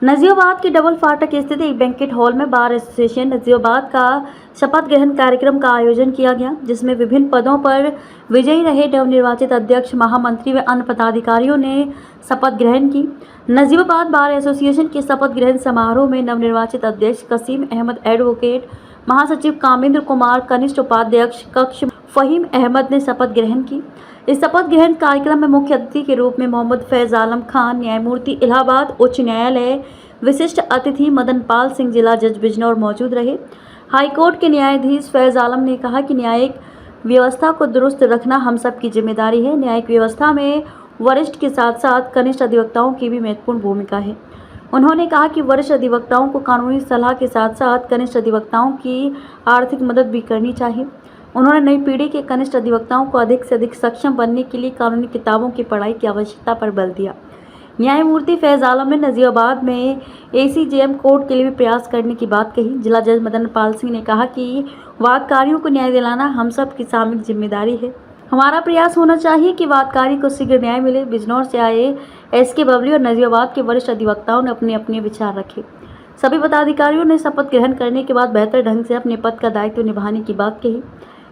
नजीबाबाद के डबल फाटक स्थित एक बैंकेट हॉल में बार एसोसिएशन नजीबाबाद का शपथ ग्रहण कार्यक्रम का आयोजन किया गया, जिसमें विभिन्न पदों पर विजयी रहे नवनिर्वाचित अध्यक्ष, महामंत्री व अन्य पदाधिकारियों ने शपथ ग्रहण की। नजीबाबाद बार एसोसिएशन के शपथ ग्रहण समारोह में नवनिर्वाचित अध्यक्ष कसीम अहमद, एडवोकेट महासचिव कामेंद्र कुमार, कनिष्ठ उपाध्यक्ष कक्ष फहीम अहमद ने शपथ ग्रहण की। इस शपथ ग्रहण कार्यक्रम में मुख्य अतिथि के रूप में मोहम्मद फैज आलम खान, न्यायमूर्ति इलाहाबाद उच्च न्यायालय, विशिष्ट अतिथि मदन पाल सिंह, जिला जज बिजनौर मौजूद रहे। हाईकोर्ट के न्यायाधीश फैज आलम ने कहा कि न्यायिक व्यवस्था को दुरुस्त रखना हम सब की जिम्मेदारी है। न्यायिक व्यवस्था में वरिष्ठ के साथ साथ कनिष्ठ अधिवक्ताओं की भी महत्वपूर्ण भूमिका है। उन्होंने कहा कि वरिष्ठ अधिवक्ताओं को कानूनी सलाह के साथ साथ कनिष्ठ अधिवक्ताओं की आर्थिक मदद भी करनी चाहिए। उन्होंने नई पीढ़ी के कनिष्ठ अधिवक्ताओं को अधिक से अधिक सक्षम बनने के लिए कानूनी किताबों की पढ़ाई की आवश्यकता पर बल दिया। न्यायमूर्ति फैज आलम ने नजीबाबाद में ACJM कोर्ट के लिए भी प्रयास करने की बात कही। जिला जज मदन पाल सिंह ने कहा कि वादकारियों को न्याय दिलाना हम सब की सामूहिक जिम्मेदारी है। हमारा प्रयास होना चाहिए कि वादकारी को शीघ्र न्याय मिले। बिजनौर से आए SK बबली और नजीबाबाद के वरिष्ठ अधिवक्ताओं ने अपने अपने विचार रखे। सभी पदाधिकारियों ने शपथ ग्रहण करने के बाद बेहतर ढंग से अपने पद का दायित्व निभाने की बात कही।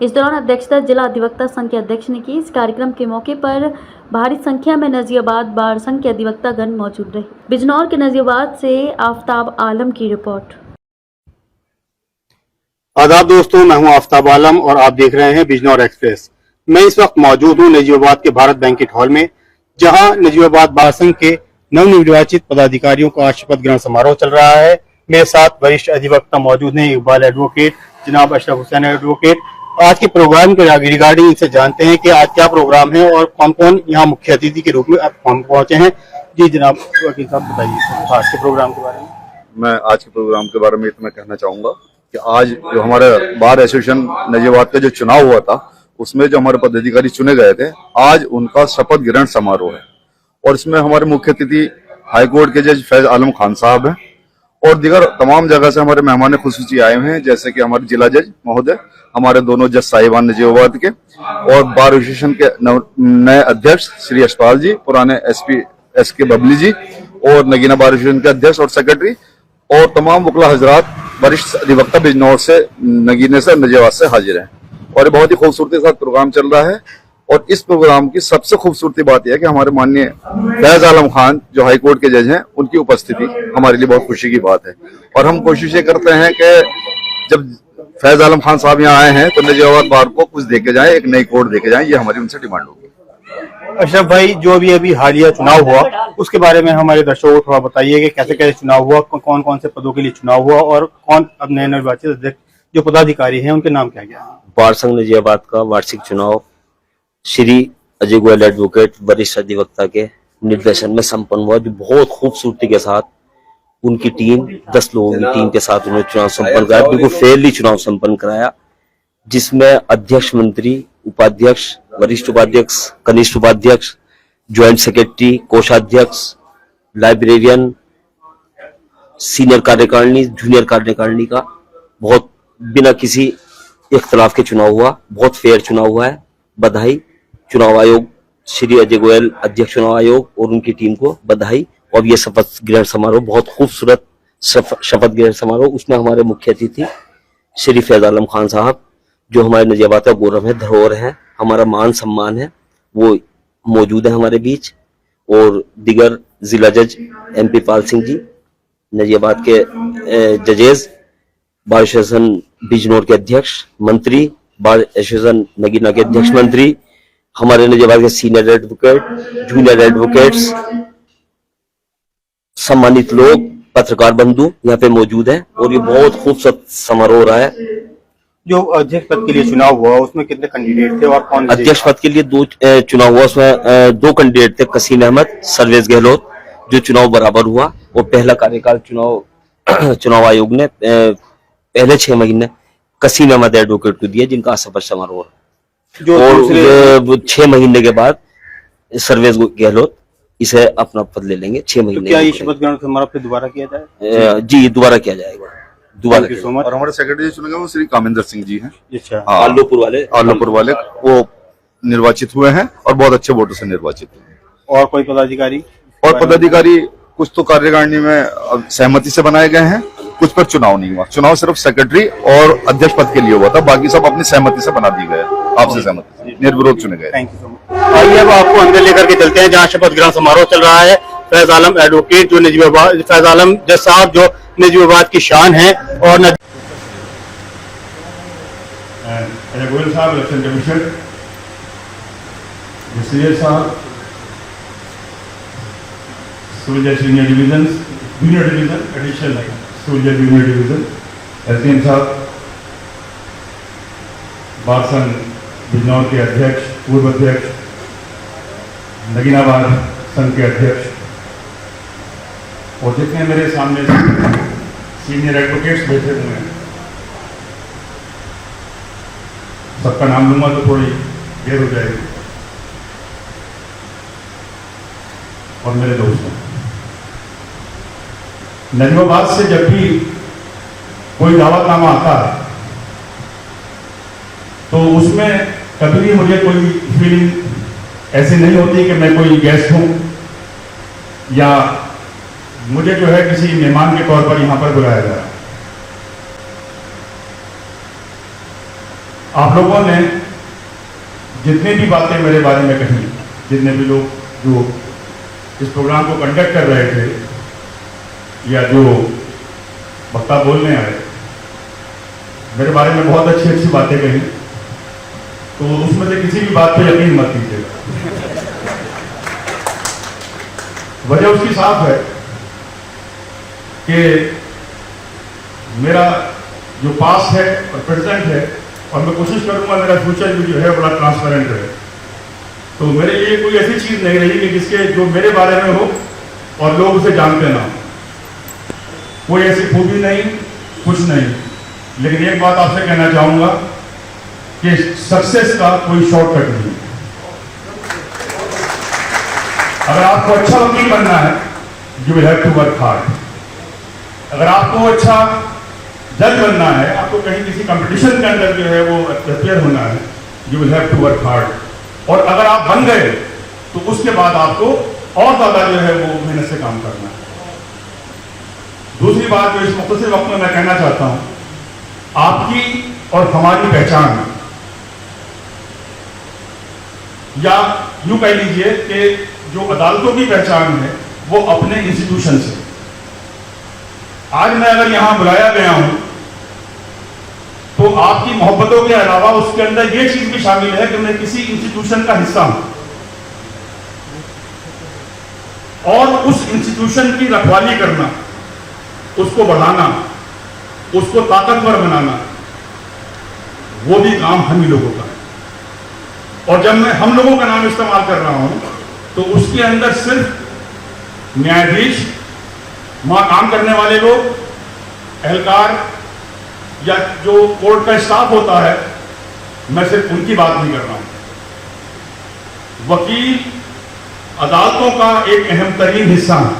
इस दौरान अध्यक्षता जिला अधिवक्ता संघ के अध्यक्ष ने की। इस कार्यक्रम के मौके पर भारी संख्या में नजीबाबाद बार संघ के अधिवक्तागण मौजूद रहे। बिजनौर के नजीबाबाद से आफ्ताब आलम की रिपोर्ट। आदाब दोस्तों, मैं हूं आफ्ताब आलम और आप देख रहे हैं बिजनौर एक्सप्रेस। मैं इस वक्त मौजूद हूं नजीबाबाद के भारत बैंकेट हॉल में, जहां नजीबाबाद बार संघ के नवनिर्वाचित पदाधिकारियों का आज शपथ ग्रहण समारोह चल रहा है। मेरे साथ वरिष्ठ अधिवक्ता मौजूद हैं, इकबाल एडवोकेट, जनाब अशरफ हुसैन एडवोकेट। आज के प्रोग्राम के रिगार्डिंग इनसे जानते हैं कि आज क्या प्रोग्राम है और कौन कौन यहाँ मुख्य अतिथि के रूप में पहुंचे हैं। जी जनाब वकील साहब, बताइए आज के प्रोग्राम के बारे में। मैं आज के प्रोग्राम के बारे में इतना कहना चाहूंगा कि आज जो हमारे बार एसोसिएशन नजीबाबाद का जो चुनाव हुआ था, उसमें जो हमारे पदाधिकारी चुने गए थे, आज उनका शपथ ग्रहण समारोह है और इसमें हमारे मुख्य अतिथि हाईकोर्ट के जज फैज आलम खान साहब हैं और दीगर तमाम जगह से हमारे मेहमान खुसूसी आए हुए हैं, जैसे कि हमारे जिला जज महोदय, हमारे दोनों जज साहिबान नजीबाबाद के और बार एसोसिएशन के नए अध्यक्ष श्री यशपाल जी, पुराने SP SK बबली जी और नगीना बार एसोसिएशन के अध्यक्ष और सेक्रेटरी और तमाम वकला हजरात, वरिष्ठ अधिवक्ता बिजनौर से, नगीने से, नजीबाबाद से हाजिर हैं और ये बहुत ही खूबसूरती के साथ प्रोग्राम चल रहा है। और इस प्रोग्राम की सबसे खूबसूरती बात यह है कि हमारे माननीय फैज आलम खान जो हाईकोर्ट के जज हैं, उनकी उपस्थिति हमारे लिए बहुत खुशी की बात है और हम कोशिश ये करते हैं कि जब फैज आलम खान साहब यहाँ आए हैं तो नजीबाबाद बार को कुछ देके जाएं, एक नई कोर्ट देके जाएं, ये हमारी उनसे डिमांड होगी। अशरफ भाई, जो भी अभी हालिया चुनाव हुआ उसके बारे में हमारे दर्शकों को थोड़ा बताइए कि कैसे कैसे चुनाव हुआ, कौन कौन से पदों के लिए चुनाव हुआ और कौन अब नए निर्वाचित अध्यक्ष जो पदाधिकारी हैं उनके नाम क्या क्या। बार संघ नजीबाबाद का वार्षिक चुनाव श्री अजय गोयल एडवोकेट वरिष्ठ अधिवक्ता के निर्देशन में संपन्न हुआ, जो बहुत खूबसूरती के साथ उनकी टीम 10 लोगों की टीम के साथ उन्होंने चुनाव संपन्न कराया, बिल्कुल फेयरली चुनाव संपन्न कराया, जिसमें अध्यक्ष, मंत्री, उपाध्यक्ष, वरिष्ठ उपाध्यक्ष, कनिष्ठ उपाध्यक्ष, ज्वाइंट सेक्रेटरी, कोषाध्यक्ष, लाइब्रेरियन, सीनियर कार्यकारिणी, जूनियर कार्यकारिणी का बहुत बिना किसी इख्तलाफ के चुनाव हुआ। बहुत फेयर चुनाव हुआ है। बधाई चुनाव आयोग, श्री अजय गोयल अध्यक्ष चुनाव आयोग और उनकी टीम को बधाई। और ये शपथ ग्रहण समारोह बहुत खूबसूरत शपथ ग्रहण समारोह, उसमें हमारे मुख्य अतिथि श्री फैज आलम खान साहब, जो हमारे नजीबाबाद का गौरव है, धरोहर है, हमारा मान सम्मान है, वो मौजूद है हमारे बीच। और दिगर जिला जज MP पाल सिंह जी, नजीबाबाद के जजेस, बार एसोसिएशन बिजनौर के अध्यक्ष, मंत्री, बार एसोसिएशन नगीना के अध्यक्ष, मंत्री, हमारे नजीबाबाद के सीनियर एडवोकेट, जूनियर एडवोकेट्स, सम्मानित लोग, पत्रकार बंधु यहाँ पे मौजूद हैं और ये बहुत खूबसूरत समारोह हो रहा है। जो अध्यक्ष पद के लिए चुनाव हुआ उसमें कितने कैंडिडेट थे और कौन? अध्यक्ष पद के लिए 2 चुनाव हुआ, उसमें 2 कैंडिडेट थे, कसीम अहमद, सर्वेश गहलोत, जो चुनाव बराबर हुआ। और पहला कार्यकाल चुनाव आयोग ने पहले 6 महीने कसीम अहमद एडवोकेट को दिया, जिनका शपथ समारोह, और 6 महीने के बाद सर्वेश गहलोत इसे अपना पद ले लेंगे 6 महीने। तो क्या ये शपथ ग्रहण समारोह फिर दोबारा किया जाए? जी, दोबारा किया जाएगा, दोबारा। और हमारे सेक्रेटरी चुने गए वो श्री कामेंद्र सिंह जी हैं, आलोपुर वाले, वो निर्वाचित हुए हैं और बहुत अच्छे वोटों से निर्वाचित हुए। और कोई पदाधिकारी? और पदाधिकारी कुछ तो कार्यकारिणी में अब सहमति से बनाए गए हैं, कुछ पर चुनाव नहीं हुआ। चुनाव सिर्फ सेक्रेटरी और अध्यक्ष पद के लिए हुआ था, बाकी सब अपनी सहमति से बना दिए गए, आपसे सहमति, निर्विरोध चुने गए। Thank you so much. आइए अब आपको अंदर लेकर के चलते हैं जहाँ शपथ ग्रहण समारोह चल रहा है। फैज आलम एडवोकेट जो नजीबाबाद, फैज आलम जज साहब जो नजीबाबाद की शान है और गोयल साहब इलेक्शन कमीशन, सीनियर साहब, civil senior division, junior division, additional civil junior division, SDM साहब, बार संघ बिजनौर के अध्यक्ष, पूर्व अध्यक्ष, नगीनाबाद संघ के अध्यक्ष और जितने मेरे सामने सीनियर एडवोकेट्स बैठे हुए हैं, सबका नाम लूंगा तो थोड़ी देर हो जाएगी। और मेरे दोस्तों, नजीबाबाद से जब भी कोई दावतनामा आता है तो उसमें कभी भी मुझे कोई फीलिंग ऐसी नहीं होती कि मैं कोई गेस्ट हूं या मुझे जो है किसी मेहमान के तौर पर यहां पर बुलाया गया। आप लोगों ने जितनी भी बातें मेरे बारे में कही, जितने भी लोग जो इस प्रोग्राम को कंडक्ट कर रहे थे या जो वक्ता बोलने आए, मेरे बारे में बहुत अच्छी अच्छी बातें कही, तो उसमें से किसी भी बात पे यकीन मत कीजिएगा। वजह उसकी साफ है कि मेरा जो पास्ट है और प्रेजेंट है, और मैं कोशिश करूंगा मेरा फ्यूचर भी जो है बड़ा ट्रांसपेरेंट रहे। तो मेरे लिए कोई ऐसी चीज नहीं रही कि जिसके जो मेरे बारे में हो और लोग उसे जानते ना हो। कोई ऐसी खूबी नहीं, कुछ नहीं। लेकिन एक बात आपसे कहना चाहूंगा कि सक्सेस का कोई शॉर्टकट नहीं। अगर आपको अच्छा वकील बनना है, you will have to work hard. अगर आपको अच्छा जज बनना है, आपको कहीं किसी कंपटीशन के अंदर जो है वो अपियर होना है, you will have to work hard. और अगर आप बन गए तो उसके बाद आपको और ज्यादा जो है वो मेहनत से काम करना है। दूसरी बात जो इस मुख्तसर वक्त में मैं कहना चाहता हूं, आपकी और हमारी पहचान, या यूं कह लीजिए कि जो अदालतों की पहचान है वो अपने इंस्टीट्यूशन से। आज मैं अगर यहां बुलाया गया हूं तो आपकी मोहब्बतों के अलावा उसके अंदर यह चीज भी शामिल है कि मैं किसी इंस्टीट्यूशन का हिस्सा हूं और उस इंस्टीट्यूशन की रखवाली करना, उसको बढ़ाना, उसको ताकतवर बनाना, वो भी काम हम ही लोगों का है। और जब मैं हम लोगों का नाम इस्तेमाल कर रहा हूं तो उसके अंदर सिर्फ न्यायाधीश, वहां काम करने वाले लोग, एहलकार या जो कोर्ट का स्टाफ होता है, मैं सिर्फ उनकी बात नहीं कर रहा हूं। वकील अदालतों का एक अहम तरीन हिस्सा है।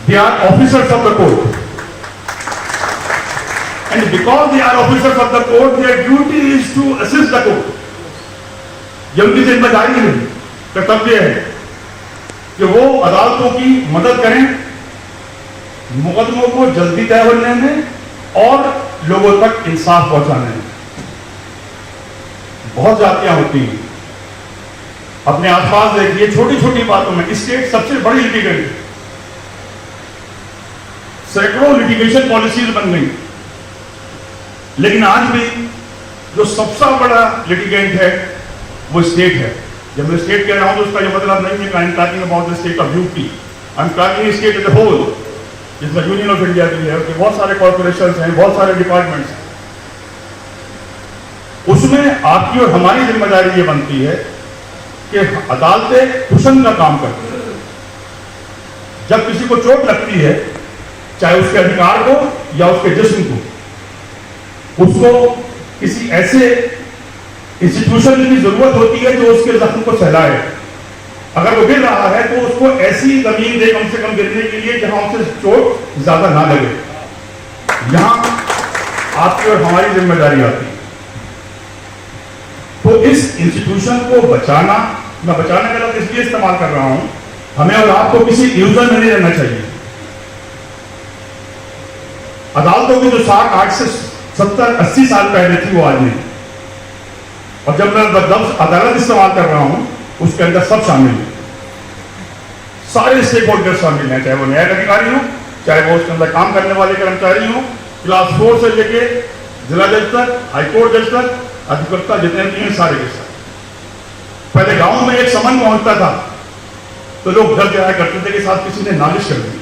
They are officers of the court and because they are officers of the court, their duty is to assist the court. ये उनकी जिम्मेदारी है, कर्तव्य है कि वो अदालतों की मदद करें, मुकदमों को जल्दी तय होने में और लोगों तक इंसाफ पहुंचाने में। बहुत जातियां होती हैं, अपने आसपास देखिए, छोटी छोटी बातों में स्टेट सबसे बड़ी लिटिगेंट, सैकड़ों लिटिगेशन पॉलिसीज बन गई, लेकिन आज भी जो सबसे बड़ा लिटिगेंट है वो स्टेट है। जब मैं स्टेट कह रहा हूं तो उसका ये मतलब नहीं है कि I am talking about the state of UP, I am talking state as a whole, जिसमें यूनियन ऑफ इंडिया भी है, बहुत सारे कॉर्पोरेशन हैं, बहुत सारे डिपार्टमेंट्स हैं। उसमें आपकी और हमारी जिम्मेदारी ये बनती है कि अदालतें कुशन का काम करती हैं। जब किसी को चोट लगती है, चाहे उसके अधिकार को या उसके जिस्म को, उसको किसी ऐसे इंस्टीट्यूशन की जरूरत होती है जो उसके जख्म को सहलाए। अगर वो गिर रहा है तो उसको ऐसी जमीन दे कम से कम गिरने के लिए जहां उसे चोट ज्यादा ना लगे। यहां आपकी और हमारी जिम्मेदारी आती है। तो इस इंस्टीट्यूशन को बचाना, मैं बचाने का लफ्ज इसलिए इस्तेमाल कर रहा हूं हमें और आपको किसी इल्यूजन में नहीं रहना चाहिए। अदालतों की जो 60, 8 से 70, 80 साल पहले थी वो आज नहीं। और जब मैं लफ्ज अदालत इस्तेमाल कर रहा हूं उसके अंदर सब शामिल है, सारे स्टेक होल्डर शामिल हैं, चाहे वो न्यायिक अधिकारी हो, चाहे वो उसके अंदर काम करने वाले कर्मचारी हो, क्लास 4 से लेके जिला जज तक, हाईकोर्ट जज तक, अधिवक्ता जितने भी हैं सारे के साथ। पहले गांव में एक समन पहुंचता था तो लोग डर जाया करते थे कि साथ किसी ने नालिश कर दी।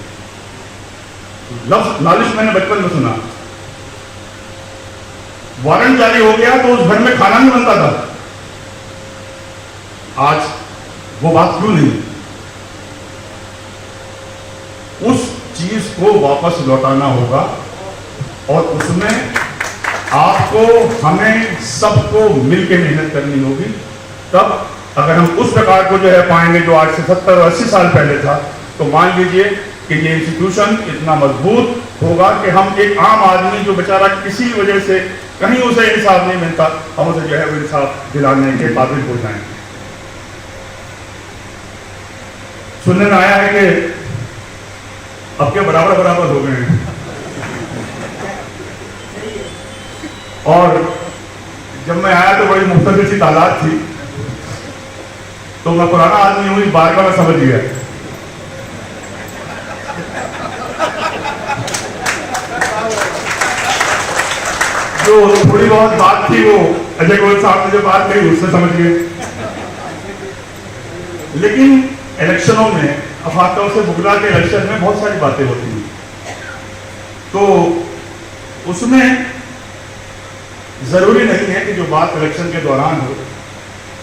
लफ्ज नालिश मैंने बचपन में सुना। वारंट जारी हो गया तो उस घर में खाना नहीं बनता था। आज वो बात क्यों नहीं? उस चीज को वापस लौटाना होगा और उसमें आपको, हमें, सबको मिलकर मेहनत करनी होगी। तब अगर हम उस प्रकार को जो है पाएंगे जो आज से 70 और 80 साल पहले था, तो मान लीजिए कि ये इंस्टीट्यूशन इतना मजबूत होगा कि हम एक आम आदमी जो बेचारा किसी वजह से कहीं उसे इंसाफ नहीं मिलता, हम उसे जो है वो इंसाफ दिलाने के काबिल हो जाएंगे। सुनने में आया है कि अब के बराबर बराबर हो गए हैं। और जब मैं आया तो बड़ी मुख्तलिफ सी तादाद थी, तो मैं पुराना आदमी हूं, इस बार का मैं समझ गया। जो थोड़ी बहुत बात थी वो अजय गोयल साहब ने जो बात कही उससे समझ गए। लेकिन इलेक्शनों में, अफातों से बुगला के इलेक्शन में बहुत सारी बातें होती हैं, तो उसमें जरूरी नहीं है कि जो बात इलेक्शन के दौरान हो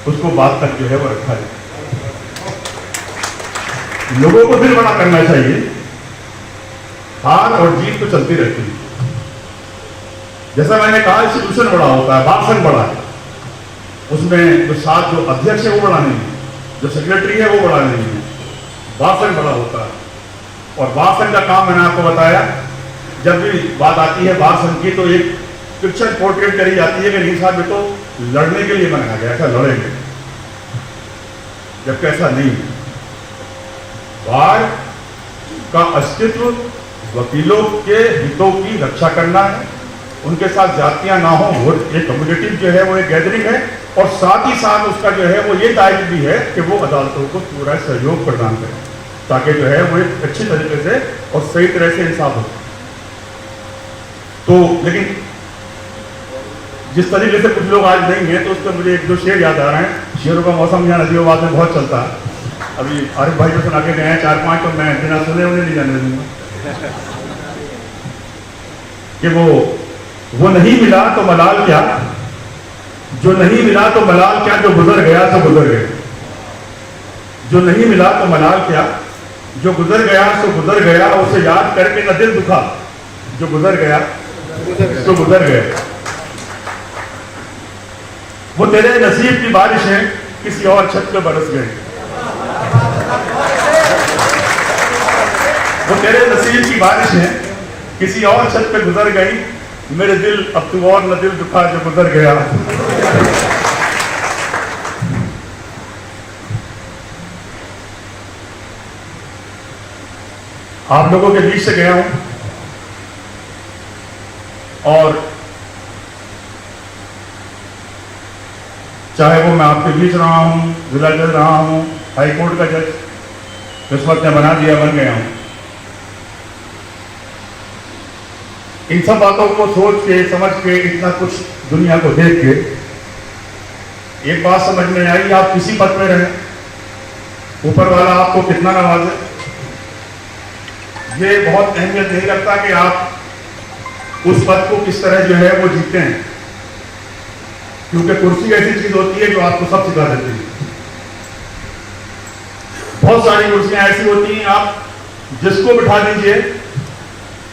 उसको बाद तक जो है वो रखा जाए। लोगों को दिल बड़ा करना चाहिए। हार और जीत तो चलती रहती है। जैसा मैंने कहा, इंस्टीट्यूशन बड़ा होता है, भाषण बड़ा है, उसमें जो साथ जो अध्यक्ष है वो बड़ा नहीं है, जो सेक्रेटरी है वो बड़ा नहीं है, भाषण बड़ा होता है। और भाषण का काम मैंने आपको बताया, जब भी बात आती है भाषण की तो एक पिक्चर पोर्ट्रेट करी जाती है कि नहीं साहब ये तो लड़ने के लिए बनाया गया, क्या लड़ेंगे, जबकि ऐसा नहीं है। बार का अस्तित्व वकीलों के हितों की रक्षा करना है, उनके साथ जातियां ना हो, वो एक कम्युनिटी जो है वो एक गैदरिंग है, और साथ ही साथ उसका जो है वो ये दायित्व भी है कि वो अदालतों को पूरा सहयोग प्रदान करे ताकि जो है वो एक अच्छी तरीके से और सही तरह से इंसाफ हो। तो लेकिन जिस तरीके से कुछ लोग आज नहीं है, तो उस पर मुझे एक दो शेर याद आ रहे हैं। शेरों का मौसम यहाँ नजीबाबाद में बहुत चलता है। अभी आरिफ भाई को सुना के गए हैं 4-5, तो मैं बिना सुने उन्हें नहीं जाने दूंगा कि वो नहीं मिला तो मलाल क्या, जो नहीं मिला तो मलाल क्या, जो गुजर गया तो गुजर गया। जो नहीं मिला तो मलाल क्या, जो गुजर गया तो गुजर गया, उसे याद करके न दिल दुखा, जो गुजर गया तो गुजर गया। वो तेरे नसीब की बारिश है, किसी और छत पे बरस गए। वो तेरे नसीब की बारिश है, किसी और छत पे गुजर गई। मेरे दिल अब तू और न दिल दुखा, जो गुजर गया। आप लोगों के बीच से गया हूं और चाहे वो मैं आपके बीच रहा हूं, जिला जज रहा हूं, हाई कोर्ट का जज, किस्मत ने बना दिया, बन गया हूं। इन सब बातों को सोच के, समझ के, इतना कुछ दुनिया को देख के एक बात समझ में आई, आप किसी पद में रहें, ऊपर वाला आपको कितना नवाजे, ये बहुत अहमियत नहीं रखता कि आप उस पद को किस तरह जो है वो जीते हैं, क्योंकि कुर्सी ऐसी चीज होती है जो आपको सब सिखा देती है। बहुत सारी कुर्सियां ऐसी होती हैं, आप जिसको बिठा दीजिए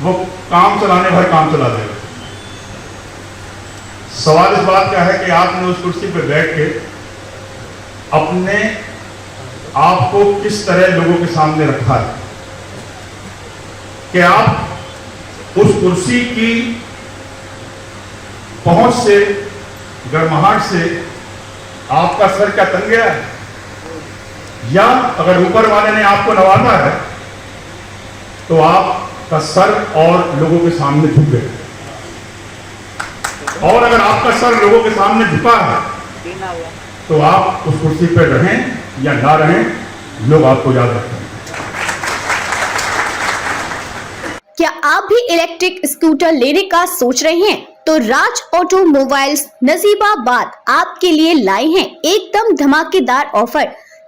वो काम चलाने भर काम चला देगा। सवाल इस बात का है कि आपने उस कुर्सी पर बैठ के अपने आप को किस तरह लोगों के सामने रखा है कि आप उस कुर्सी की पहुंच से, गर्माहट से आपका सर क्या तन गया है, या अगर ऊपर वाले ने आपको नवाजा है तो आपका सर और लोगों के सामने झुक गए, और अगर आपका सर लोगों के सामने झुका है तो आप उस कुर्सी पर रहें या ना रहें, लोग आपको याद रखेंगे। क्या आप भी इलेक्ट्रिक स्कूटर लेने का सोच रहे हैं? तो राज ऑटोमोबाइल्स नजीबाबाद आपके लिए लाए हैं एकदम धमाकेदार ऑफर।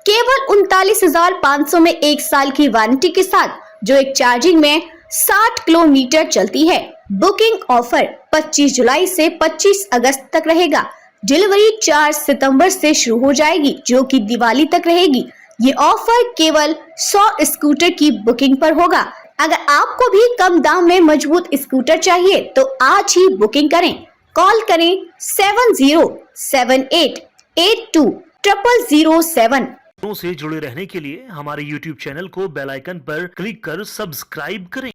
केवल 39,500 में 1 साल की वारंटी के साथ, जो एक चार्जिंग में 60 किलोमीटर चलती है। बुकिंग ऑफर 25 जुलाई से 25 अगस्त तक रहेगा। डिलीवरी 4 सितंबर से शुरू हो जाएगी, जो कि दिवाली तक रहेगी। ये ऑफर केवल 100 स्कूटर की बुकिंग पर होगा। अगर आपको भी कम दाम में मजबूत स्कूटर चाहिए तो आज ही बुकिंग करें। कॉल करें 7078820007। से जुड़े रहने के लिए हमारे YouTube चैनल को बेल आइकन पर क्लिक कर सब्सक्राइब करें।